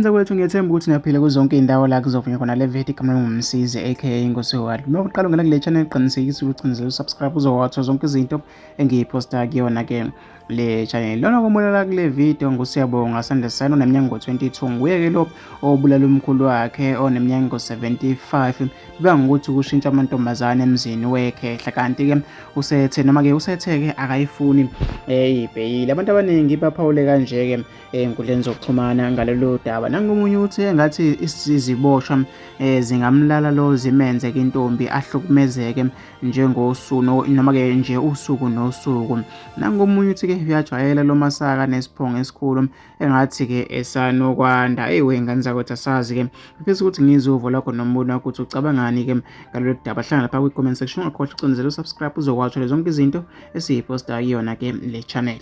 Ukusebenza kwethu ngiyethemba ukuthi niyaphila kuzonke iy'ndawo la kuzovunywa khona le video igama ngumsizi aka inkosi yowali. Uma uqala ungena kule channel qinisekisa ukuthi ucinezela usubscribe uzowathola zonke izinto engiyiphosta kuyona-ke le channel. Lona komulela kule video ngusiyabonga sandle sani oneminyaka ngo-22 nguye-ke lo obulala umkhulu wakhe oneminyaka ngo-75 bebanga ukuthi ukushintsha amantombazane emzini wekhehla kanti-ke usethe noma-ke usethe-ke akayifuni ibheyili. Abantu abaningi baphawule kanje-ke ey'nkundleni zokuxhumana ngalolu daba. Nangomunye uthi engathi iziboshwa zingamlala lo zimenze-ke intombi ahlukumezeke njengosuku noma-ke nje usuku nosuku. Nangomunye uthi-ke uyajwayela lo masaka nesiphongo esikhulu engathi-ke esanokwanda. Wey'ngane zakwethu asazi-ke ngifisa ukuthi ngizwe uvo lwakho nombono wakho ukuthi ucabangani-ke ngalolu daba. Hlangana lapha kwi-comment section ungakhohlwa ucinezela usubscribe uzokwazi zonke izinto esiyiphosta kuyona-ke le channel.